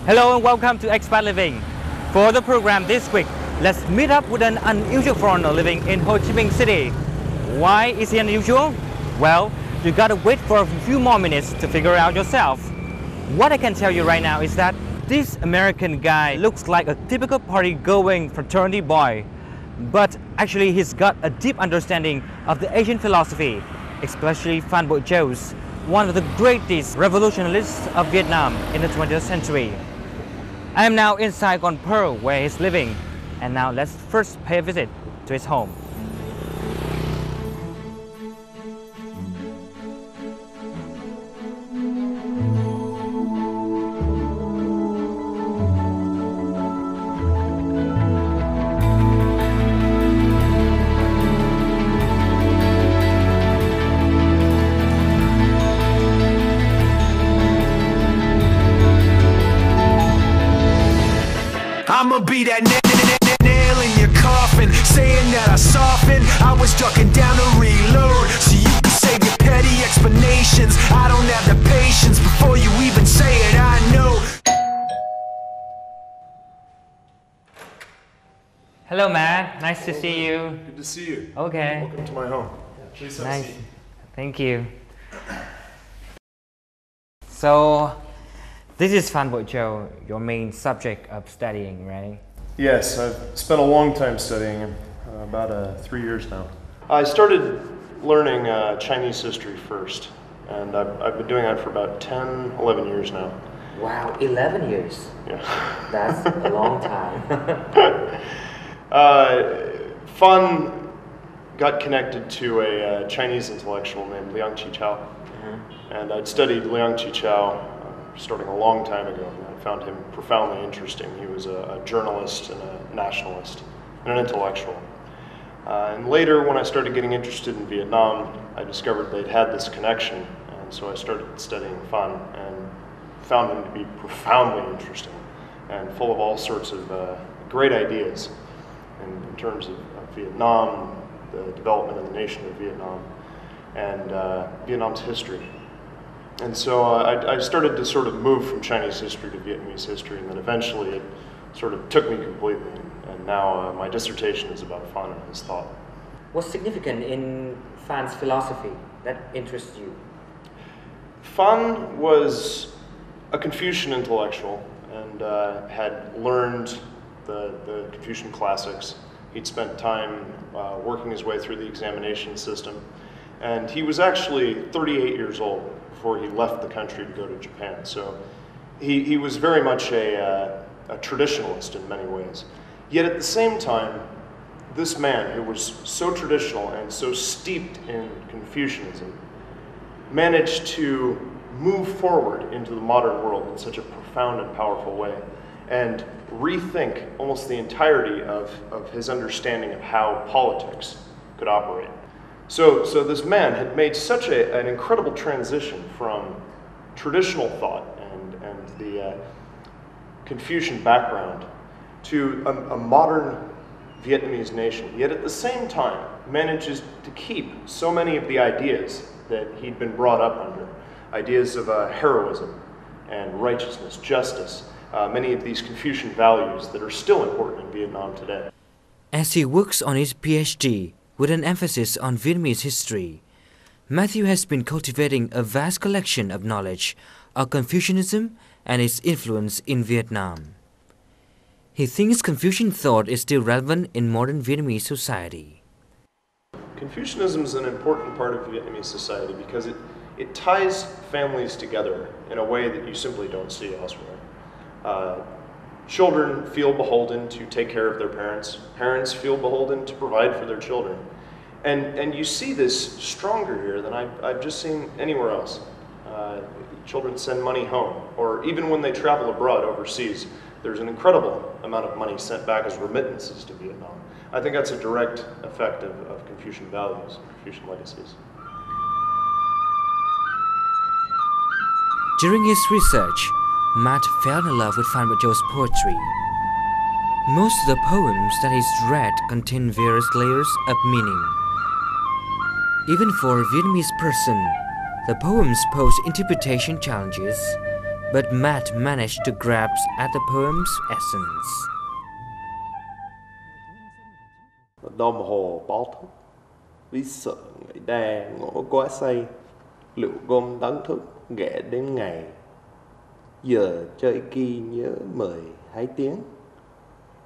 Hello and welcome to Expat Living. For the program this week, let's meet up with an unusual foreigner living in Ho Chi Minh City. Why is he unusual? Well, you gotta wait for a few more minutes to figure out yourself. What I can tell you right now is that this American guy looks like a typical party-going fraternity boy. But actually he's got a deep understanding of the Asian philosophy, especially Phan Boi Chau's, one of the greatest revolutionists of Vietnam in the 20th century. I am now in Saigon Pearl, where he's living, and now let's first pay a visit to his home. I'ma be that nail in your coffin, saying that I soften. I was ducking down to reload, so you can save your petty explanations. I don't have the patience before you even say it, I know. Hello, man. Nice to see you. Good to see you. Okay. Welcome to my home. Please have a Nice. seat. Thank you. So, this is Phan Boi Chau, your main subject of studying, right? Yes, I've spent a long time studying him, about 3 years now. I started learning Chinese history first, and I've been doing that for about 10, 11 years now. Wow, 11 years. Yeah. That's a long time. Phan got connected to a Chinese intellectual named Liang Qichao, and I'd studied Liang Qichao starting a long time ago, and I found him profoundly interesting. He was a journalist and a nationalist and an intellectual. And later, when I started getting interested in Vietnam, I discovered they'd had this connection, and so I started studying Phan and found him to be profoundly interesting and full of all sorts of great ideas in terms of Vietnam, the development of the nation of Vietnam, and Vietnam's history. And so I started to sort of move from Chinese history to Vietnamese history, and then eventually it sort of took me completely. And now my dissertation is about Phan and his thought. What's significant in Phan's philosophy that interests you? Phan was a Confucian intellectual and had learned the Confucian classics. He'd spent time working his way through the examination system. And he was actually 38 years old before he left the country to go to Japan. So he was very much a traditionalist in many ways. Yet at the same time, this man who was so traditional and so steeped in Confucianism managed to move forward into the modern world in such a profound and powerful way and rethink almost the entirety of his understanding of how politics could operate. So this man had made such an incredible transition from traditional thought and the Confucian background to a modern Vietnamese nation, yet at the same time manages to keep so many of the ideas that he'd been brought up under, ideas of heroism and righteousness, justice, many of these Confucian values that are still important in Vietnam today. As he works on his PhD, with an emphasis on Vietnamese history, Matthew has been cultivating a vast collection of knowledge of Confucianism and its influence in Vietnam. He thinks Confucian thought is still relevant in modern Vietnamese society. Confucianism is an important part of Vietnamese society because it ties families together in a way that you simply don't see elsewhere. Children feel beholden to take care of their parents. Parents feel beholden to provide for their children. And you see this stronger here than I've just seen anywhere else. Children send money home, or even when they travel abroad overseas, there's an incredible amount of money sent back as remittances to Vietnam. I think that's a direct effect of Confucian values, Confucian legacies. During his research, Matt fell in love with Phan Boi Chau's poetry. Most of the poems that he's read contain various layers of meaning. Even for a Vietnamese person, the poems pose interpretation challenges but Matt managed to grasp at the poem's essence. Đồng hồ báo thức, vì sợ người đa ngõ quá say, liệu gom đánh thức ghé đến ngày. Giờ chơi kia nhớ mời hãy tiếng,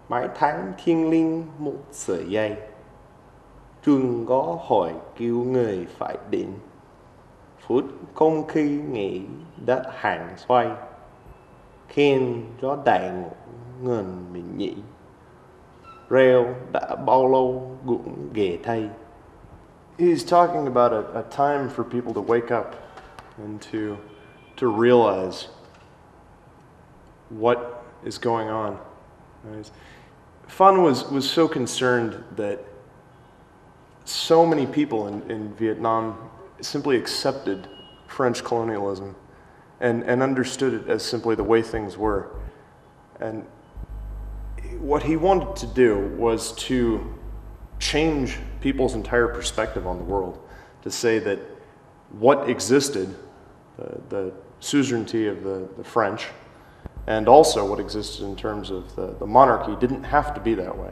mãi tháng thiêng liêng một sợi dây. Trường có hỏi kêu người phải đến, phút không khí nghĩ đất hàng xoay, khen gió đại ngộ ngần mình nhị. Reo đã bao lâu cũng ghé thay. He's talking about a time for people to wake up and to realize what is going on. Phan was so concerned that so many people in Vietnam simply accepted French colonialism and understood it as simply the way things were. And what he wanted to do was to change people's entire perspective on the world, to say that what existed, the suzerainty of the French, and also what existed in terms of the monarchy didn't have to be that way.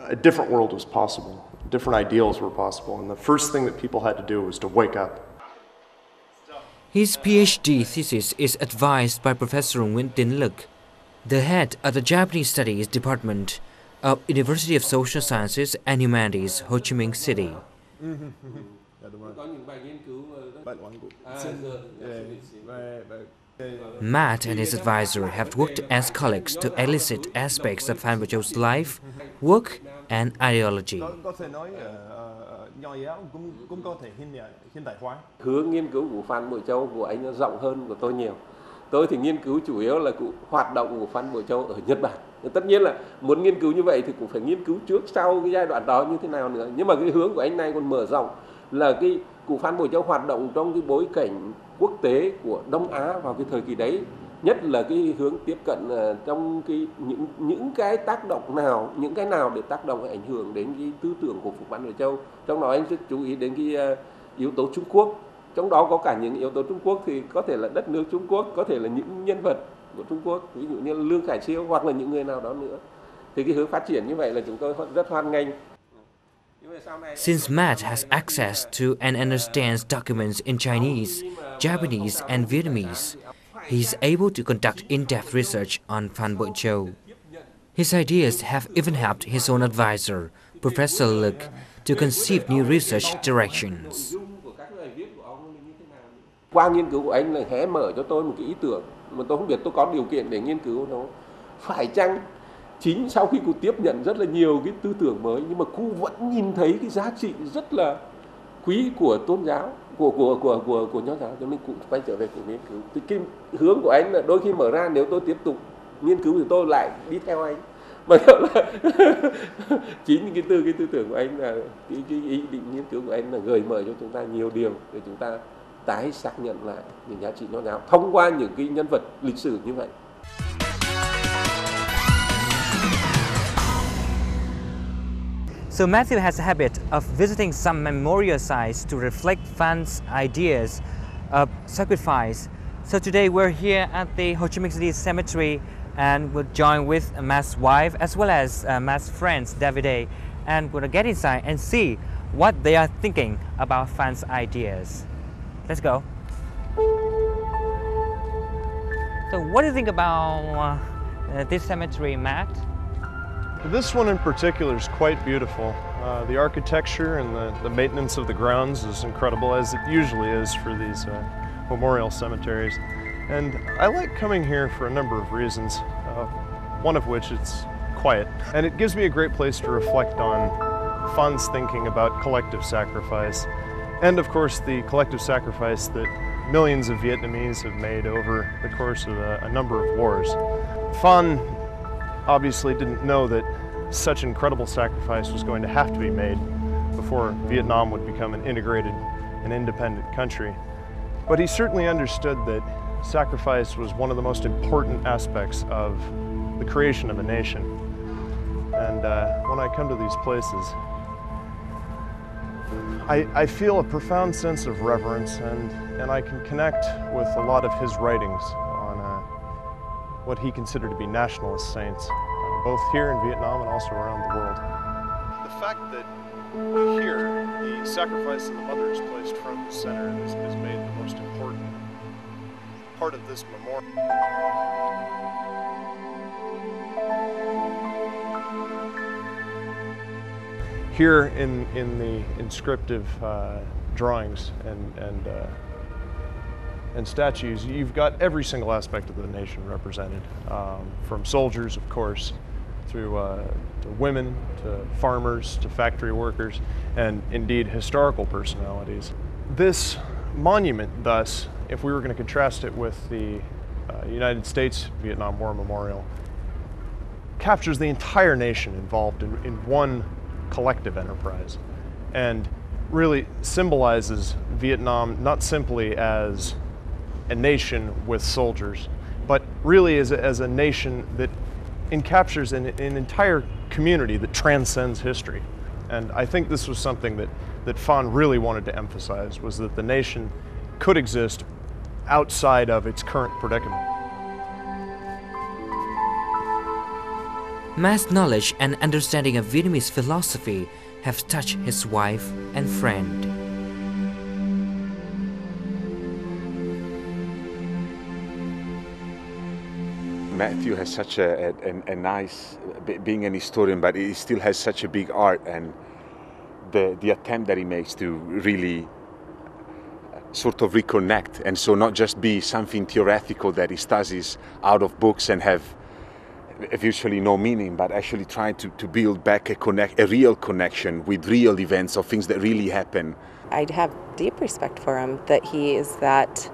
A different world was possible, different ideals were possible, and the first thing that people had to do was to wake up. His PhD thesis is advised by Professor Nguyễn Tiến Lực, the head of the Japanese Studies Department of University of Social Sciences and Humanities, Ho Chi Minh City. Matt and his advisor have worked as colleagues to elicit aspects of Phan Boi Chau's life, work, and ideology. Hướng nghiên cứu của Phan Boi Chau của anh nó rộng hơn của tôi nhiều. Tôi thì nghiên cứu chủ yếu là hoạt động của Phan Boi Chau ở Nhật Bản. Tất nhiên là muốn nghiên cứu như vậy thì cũng phải nghiên cứu trước sau cái giai đoạn đó như thế nào nữa. Nhưng mà cái hướng của anh này còn mở rộng là cái của Phan Boi Chau hoạt động trong cái bối cảnh quốc tế của Đông Á vào cái thời kỳ đấy, nhất là cái hướng tiếp cận trong cái những cái tác động nào, những cái nào để tác động ảnh hưởng đến cái tư tưởng của Phan Boi Chau. Trong đó anh rất chú ý đến cái yếu tố Trung Quốc. Trong đó có cả những yếu tố Trung Quốc thì có thể là đất nước Trung Quốc, có thể là những nhân vật của Trung Quốc, ví dụ như là Lương Khải Siêu hoặc là những người nào đó nữa. Thì cái hướng phát triển như vậy là chúng tôi rất hoan nghênh. Since Matt has access to and understands documents in Chinese, Japanese, and Vietnamese, he is able to conduct in-depth research on Phan Boi Chau. His ideas have even helped his own advisor, Professor Lực, to conceive new research directions. Qua nghiên cứu của anh là hé mở cho tôi một cái ý tưởng mà tôi không biết tôi có điều kiện để nghiên cứu nó. Phải chăng chính sau khi cô tiếp nhận rất là nhiều cái tư tưởng mới, nhưng mà cô vẫn nhìn thấy cái giá trị rất là quý của tôn giáo, của nho giáo, cho nên cũng quay trở về cuộc nghiên cứu. Thì cái hướng của anh là đôi khi mở ra, nếu tôi tiếp tục nghiên cứu thì tôi lại đi theo anh. Mà là chính cái tư tưởng của anh là cái ý định nghiên cứu của anh là gợi mở cho chúng ta nhiều điều để chúng ta tái xác nhận lại những giá trị nho giáo thông qua những cái nhân vật lịch sử như vậy. So Matthew has a habit of visiting some memorial sites to reflect Phan's ideas of sacrifice. So today we're here at the Ho Chi Minh City Cemetery and we'll join with Matt's wife as well as Matt's friends, Davide, and we're gonna get inside and see what they are thinking about Phan's ideas. Let's go. So what do you think about this cemetery, Matt? This one in particular is quite beautiful. The architecture and the maintenance of the grounds is incredible, as it usually is for these memorial cemeteries. And I like coming here for a number of reasons, one of which it's quiet. And it gives me a great place to reflect on Phan's thinking about collective sacrifice. And of course the collective sacrifice that millions of Vietnamese have made over the course of a number of wars. Phan obviously didn't know that such incredible sacrifice was going to have to be made before Vietnam would become an integrated and independent country. But he certainly understood that sacrifice was one of the most important aspects of the creation of a nation. And when I come to these places, I feel a profound sense of reverence, and I can connect with a lot of his writings on what he considered to be nationalist saints, both here in Vietnam and also around the world. The fact that here the sacrifice of the mother is placed front and center is made the most important part of this memorial. Here in the inscriptive drawings and statues, you've got every single aspect of the nation represented, from soldiers, of course, through to women, to farmers, to factory workers, and indeed historical personalities. This monument, thus, if we were going to contrast it with the United States Vietnam War Memorial, captures the entire nation involved in one collective enterprise, and really symbolizes Vietnam not simply as a nation with soldiers, but really as a nation that encaptures an entire community that transcends history. And I think this was something that Phan really wanted to emphasize, was that the nation could exist outside of its current predicament. Matt's knowledge and understanding of Vietnamese philosophy have touched his wife and friend. Matthew has such a nice, being an historian, but he still has such a big art, and the attempt that he makes to really sort of reconnect, and so not just be something theoretical that he studies out of books and have virtually no meaning, but actually try to build back a real connection with real events or things that really happen. I have deep respect for him, that he is that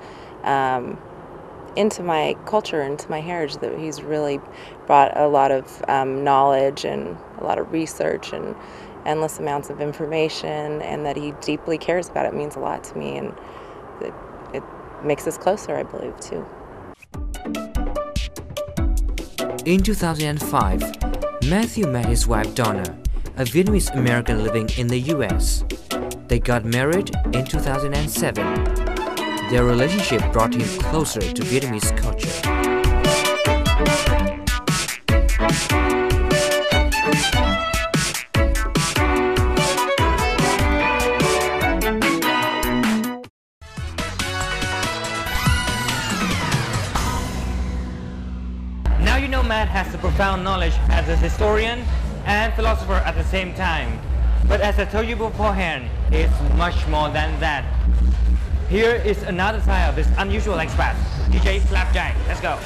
into my culture, into my heritage, that he's really brought a lot of knowledge and a lot of research and endless amounts of information, and that he deeply cares about it means a lot to me, and it makes us closer, I believe, too. In 2005, Matthew met his wife Donna, a Vietnamese American living in the US. They got married in 2007. Their relationship brought him closer to Vietnamese culture. Now you know Matt has a profound knowledge as a historian and philosopher at the same time. But as I told you beforehand, it's much more than that. Here is another side of this unusual expat, DJ Flapjack. Let's go.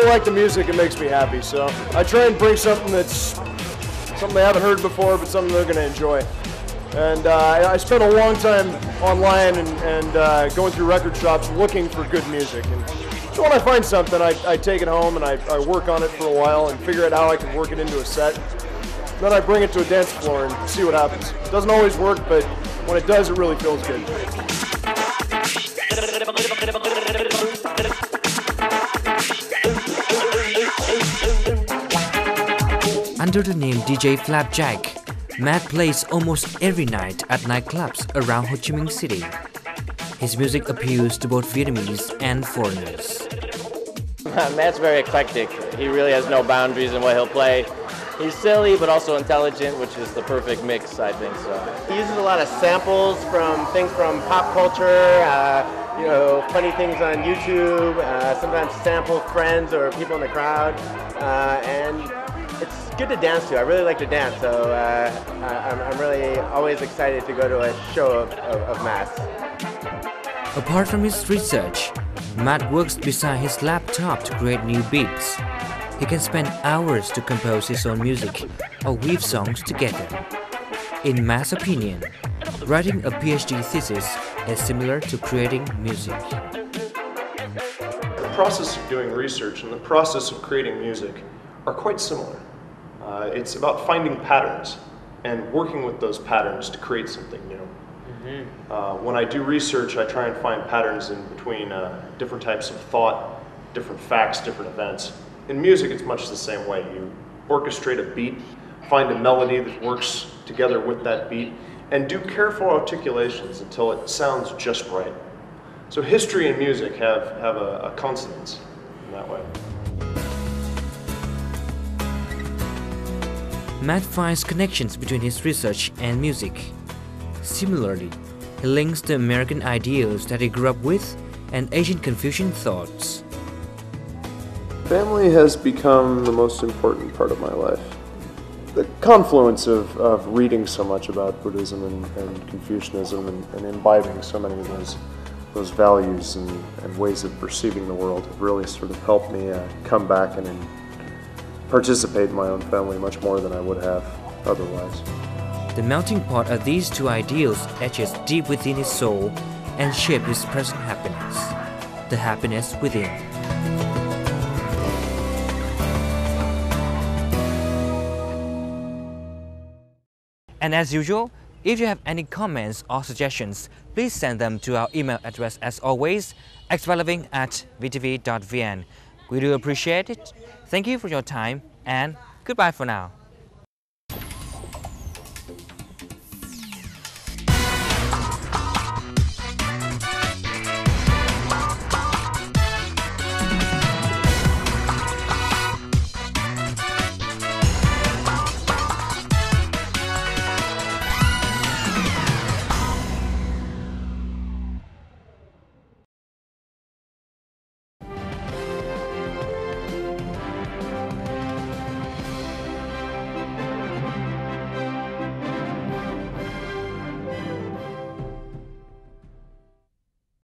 Like the music, it makes me happy, so I try and bring something that's something they haven't heard before, but something they're going to enjoy. And I spent a long time online and going through record shops looking for good music. And so when I find something, I take it home and I work on it for a while and figure out how I can work it into a set. Then I bring it to a dance floor and see what happens. It doesn't always work, but when it does, it really feels good. Under the name DJ Flapjack, Matt plays almost every night at nightclubs around Ho Chi Minh City. His music appeals to both Vietnamese and foreigners. Matt's very eclectic. He really has no boundaries in what he'll play. He's silly but also intelligent, which is the perfect mix, I think so. He uses a lot of samples from things from pop culture, you know, funny things on YouTube, sometimes sample friends or people in the crowd, and it's good to dance to. I really like to dance, so I'm really always excited to go to a show of Matt's. Apart from his research, Matt works beside his laptop to create new beats. He can spend hours to compose his own music or weave songs together. In Matt's opinion, writing a PhD thesis is similar to creating music. The process of doing research and the process of creating music are quite similar. It's about finding patterns and working with those patterns to create something new. When I do research, I try and find patterns in between different types of thought, different facts, different events. In music, it's much the same way. You orchestrate a beat, find a melody that works together with that beat, and do careful articulations until it sounds just right. So history and music have a consonance in that way. Matt finds connections between his research and music. Similarly, he links the American ideals that he grew up with and Asian Confucian thoughts. Family has become the most important part of my life. The confluence of reading so much about Buddhism and Confucianism and imbibing so many of those values and ways of perceiving the world have really sort of helped me come back and participate in my own family much more than I would have otherwise. The melting pot of these two ideals etches deep within his soul and shapes his present happiness, the happiness within. And as usual, if you have any comments or suggestions, please send them to our email address as always, expatliving@vtv.vn. We do appreciate it. Thank you for your time and goodbye for now.